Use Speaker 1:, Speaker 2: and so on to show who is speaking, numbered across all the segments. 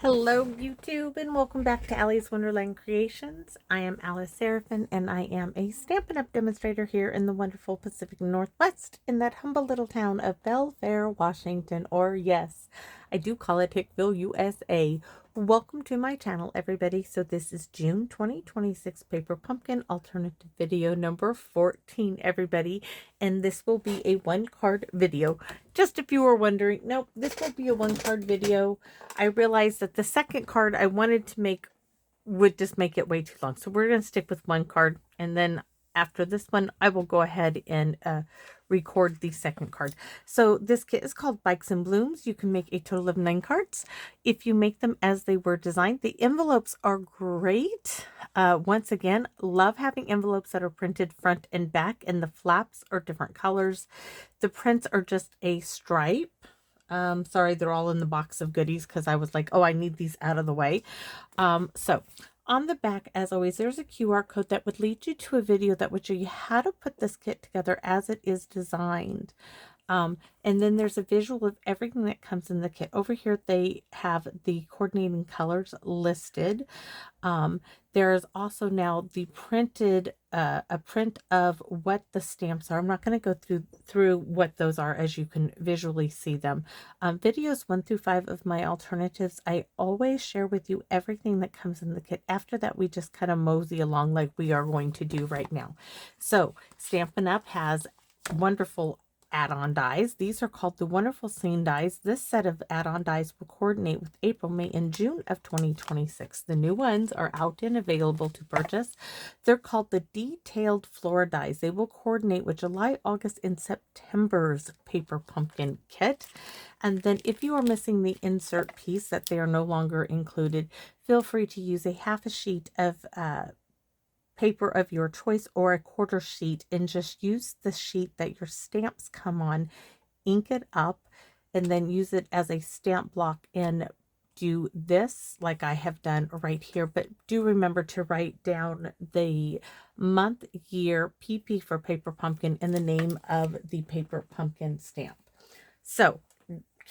Speaker 1: Hello YouTube and welcome back to Allie's Wonderland Creations. I am Alice Seraphin and I am a Stampin' Up! Demonstrator here in the wonderful Pacific Northwest in that humble little town of Belfair, Washington, or yes, I do call it Hickville, USA. Welcome to my channel, everybody. So this is June 2026 Paper Pumpkin alternative video number 14, everybody. And this will be a one card video. Just if you were wondering, nope, this will be a one card video. I realized that the second card I wanted to make would just make it way too long. So we're going to stick with one card. And then after this one, I will go ahead and record the second card. So this kit is called Bikes and Blooms. You can make a total of 9 cards if you make them as they were designed. The envelopes are great. Once again, love having envelopes that are printed front and back, and the flaps are different colors. The prints are just a stripe. Sorry, they're all in the box of goodies because I was like, oh, I need these out of the way. So on the back, as always, there's a QR code that would lead you to a video that would show you how to put this kit together as it is designed. And then there's a visual of everything that comes in the kit. Over here, they have the coordinating colors listed. There's also now the printed, a print of what the stamps are. I'm not going to go through what those are as you can visually see them. Videos 1 through 5 of my alternatives, I always share with you everything that comes in the kit. After that, we just kind of mosey along like we are going to do right now. So Stampin' Up! Has wonderful add-on dies. These are called the Wonderful Scene dies. This set of add-on dies will coordinate with April, May, and June of 2026. The new ones are out and available to purchase. They're called the Detailed Flora dies. They will coordinate with July, August, and September's Paper Pumpkin kit. And then if you are missing the insert piece that they are no longer included, feel free to use a half a sheet of paper of your choice or a quarter sheet, and just use the sheet that your stamps come on, ink it up, and then use it as a stamp block and do this like I have done right here. But do remember to write down the month, year, PP for Paper Pumpkin, and the name of the Paper Pumpkin stamp. So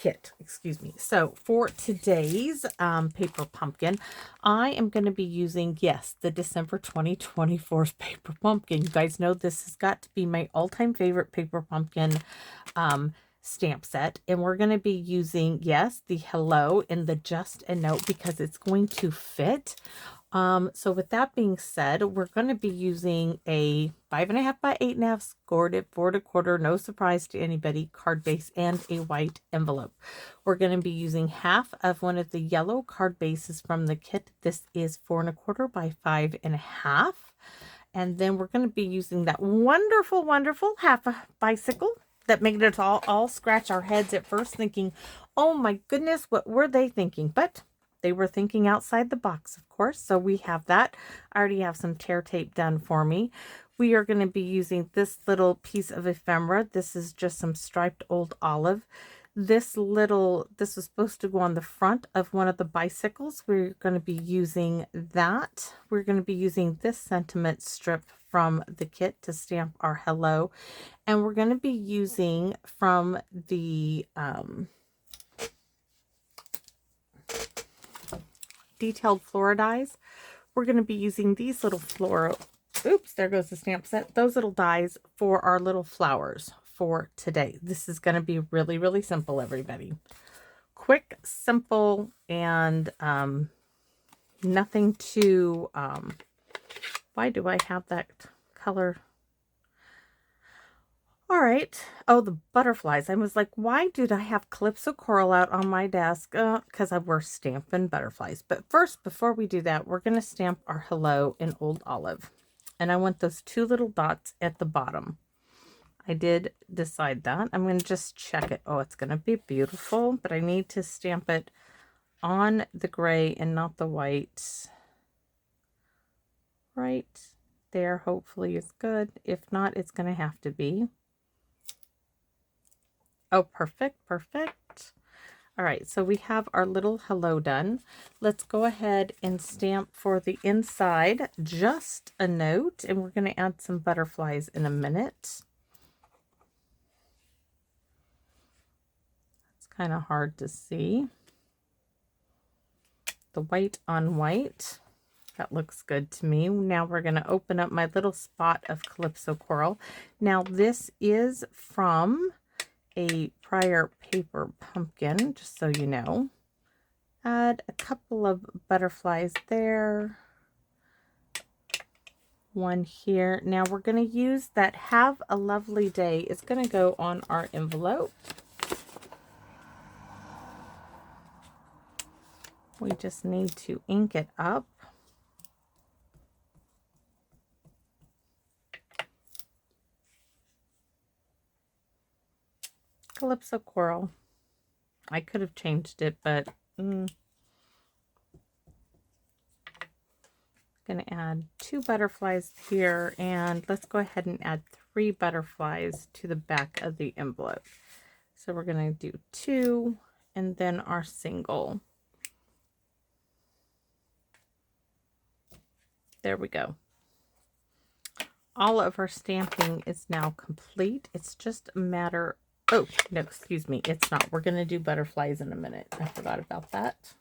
Speaker 1: kit, excuse me. So for today's Paper Pumpkin, I am going to be using, yes, the December 2024 Paper Pumpkin. You guys know this has got to be my all-time favorite Paper Pumpkin stamp set. And we're going to be using, yes, the Hello and the Just a Note because it's going to fit. So with that being said, we're going to be using a 5.5 by 8.5 scored at 4 1/4, no surprise to anybody, card base, and a white envelope. We're going to be using half of one of the yellow card bases from the kit. This is 4 1/4 by 5.5. And then we're going to be using that wonderful, wonderful half a bicycle that made us all scratch our heads at first thinking, oh my goodness, what were they thinking? But they were thinking outside the box, of course. So we have that. I already have some tear tape done for me. We are going to be using this little piece of ephemera. This is just some striped old olive. This is supposed to go on the front of one of the bicycles. We're going to be using that. We're going to be using this sentiment strip from the kit to stamp our hello. And we're going to be using from the Detailed Flora dies. We're going to be using these little oops, there goes the stamp set. Those little dies for our little flowers for today. This is going to be really, really simple, everybody. Quick, simple, and nothing too, why do I have that color? All right. Oh, the butterflies. I was like, why did I have Calypso Coral out on my desk? Because I were stamping butterflies. But first, before we do that, we're going to stamp our hello in Old Olive. And I want those 2 little dots at the bottom. I did decide that. I'm going to just check it. Oh, it's going to be beautiful, but I need to stamp it on the gray and not the white. Right there, hopefully is good. If not, it's going to have to be. Oh, perfect, perfect. All right, so we have our little hello done. Let's go ahead and stamp for the inside, just a note, and we're going to add some butterflies in a minute. It's kind of hard to see. the white on white. That looks good to me. Now we're going to open up my little spot of Calypso Coral. Now this is from a prior paper pumpkin, just so you know. Add a couple of butterflies there. One here. Now we're going to use that Have a Lovely Day. It's going to go on our envelope. We just need to ink it up. Calypso Coral. I could have changed it, but going to add 2 butterflies here, and let's go ahead and add 3 butterflies to the back of the envelope. So we're going to do 2 and then our single. There we go. All of our stamping is now complete. It's just a matter, oh, no, excuse me, it's not. We're going to do butterflies in a minute. I forgot about that.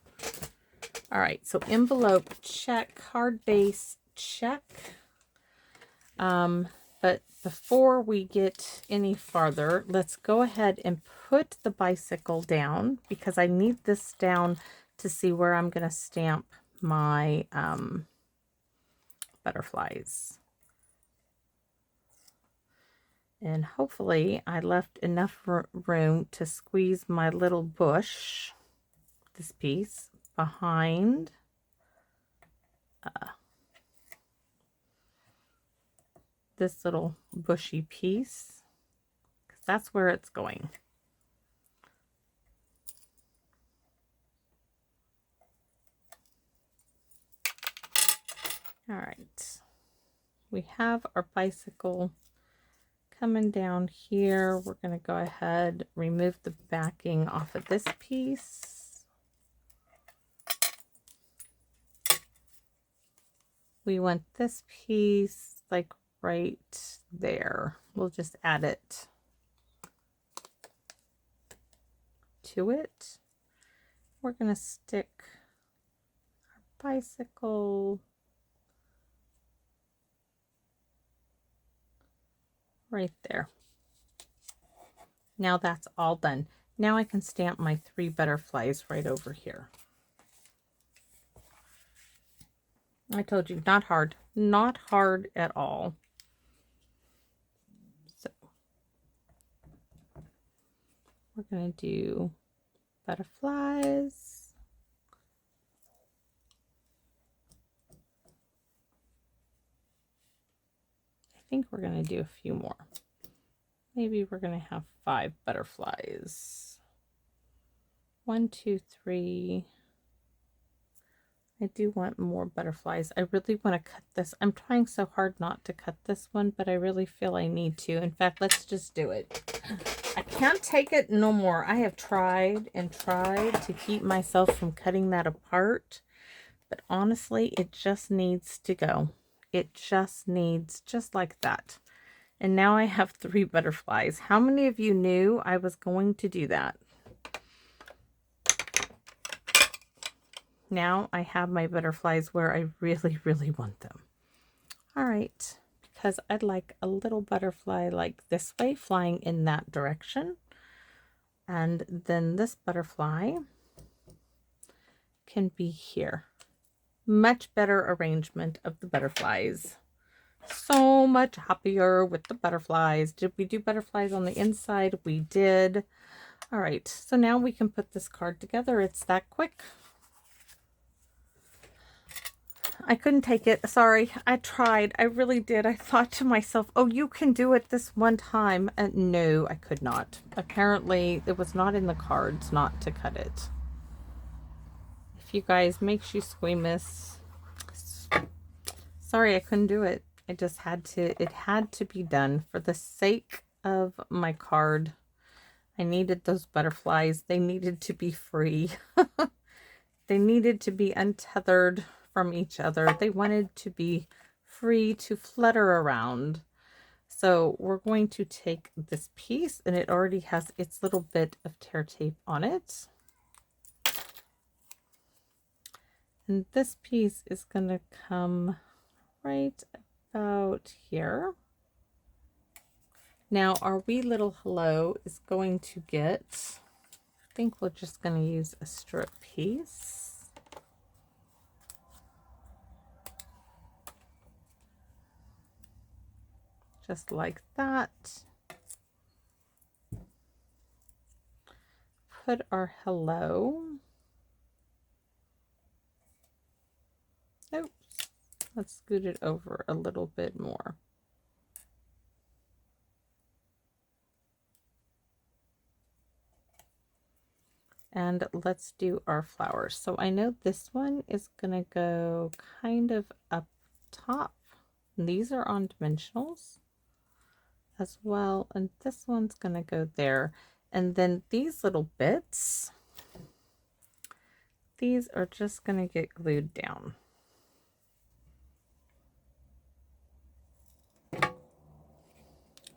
Speaker 1: All right, so envelope, check. Card base, check. But before we get any farther, let's go ahead and put the bicycle down, because I need this down to see where I'm going to stamp my butterflies. And hopefully I left enough room to squeeze my little bush, this piece, behind this little bushy piece, because that's where it's going. All right, we have our bicycle coming down here. We're going to go ahead, remove the backing off of this piece. We want this piece like right there. We'll just add it to it. We're going to stick our bicycle right there. Now that's all done. Now I can stamp my 3 butterflies right over here. I told you, not hard. Not hard at all. So we're going to do butterflies. I think we're going to do a few more. Maybe we're going to have 5 butterflies. 1, 2, 3. I do want more butterflies. I really want to cut this. I'm trying so hard not to cut this one, but I really feel I need to. In fact, let's just do it. I can't take it no more. I have tried and tried to keep myself from cutting that apart, but honestly, it just needs to go. It just needs, just like that. And now I have 3 butterflies. How many of you knew I was going to do that? Now I have my butterflies where I really, really want them. All right, because I'd like a little butterfly like this way, flying in that direction. And then this butterfly can be here. Much better arrangement of the butterflies. So much happier with the butterflies. Did we do butterflies on the inside? We did. All right, so now we can put this card together. It's that quick. I couldn't take it. Sorry. I tried. I really did. I thought to myself, oh, you can do it this one time. And no, I could not. Apparently, it was not in the cards not to cut it. If you guys makes you squeamish, sorry, I couldn't do it. I just had to. It had to be done for the sake of my card. I needed those butterflies. They needed to be free. They needed to be untethered from each other. They wanted to be free to flutter around. So we're going to take this piece, and it already has its little bit of tear tape on it. And this piece is going to come right about here. Now our wee little hello is going to get, I think we're just going to use a strip piece. Just like that. Put our hello. Oops. Let's scoot it over a little bit more. And let's do our flowers. So I know this one is going to go kind of up top. And these are on dimensionals as well. And this one's going to go there. And then these little bits, these are just going to get glued down.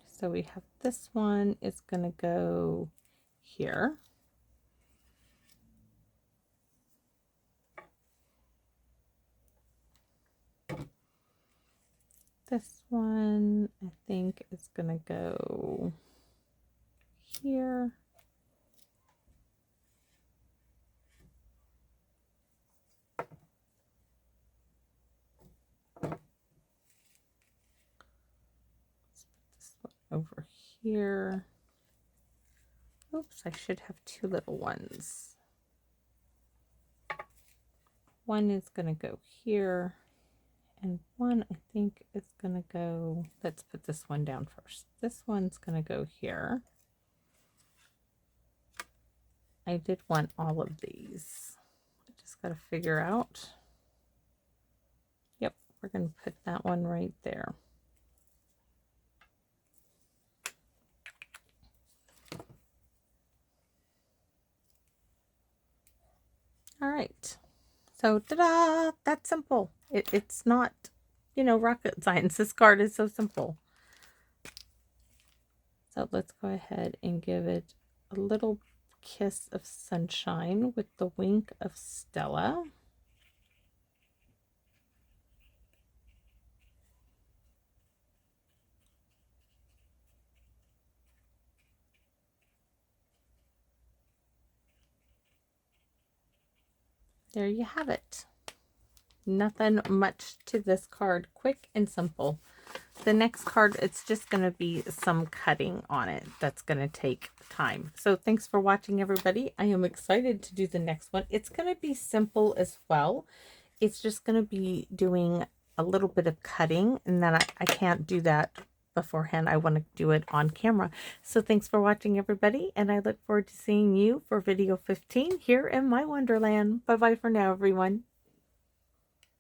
Speaker 1: So we have this one is going to go here. This one, I think, is going to go here. Let's put this one over here. Oops, I should have two little ones. One is going to go here. And one, I think, is going to go, let's put this one down first. This one's going to go here. I did want all of these. I just got to figure out. Yep, we're going to put that one right there. All right. So, ta-da! That's simple. It's not, you know, rocket science. This card is so simple. So let's go ahead and give it a little kiss of sunshine with the wink of Stella. There you have it. Nothing much to this card. Quick and simple. The next card, it's just going to be some cutting on it. That's going to take time. So thanks for watching, everybody. I am excited to do the next one. It's going to be simple as well. It's just going to be doing a little bit of cutting, and then I can't do that beforehand. I want to do it on camera. So thanks for watching, everybody, and I look forward to seeing you for video 15 here in my Wonderland. Bye-bye for now, everyone.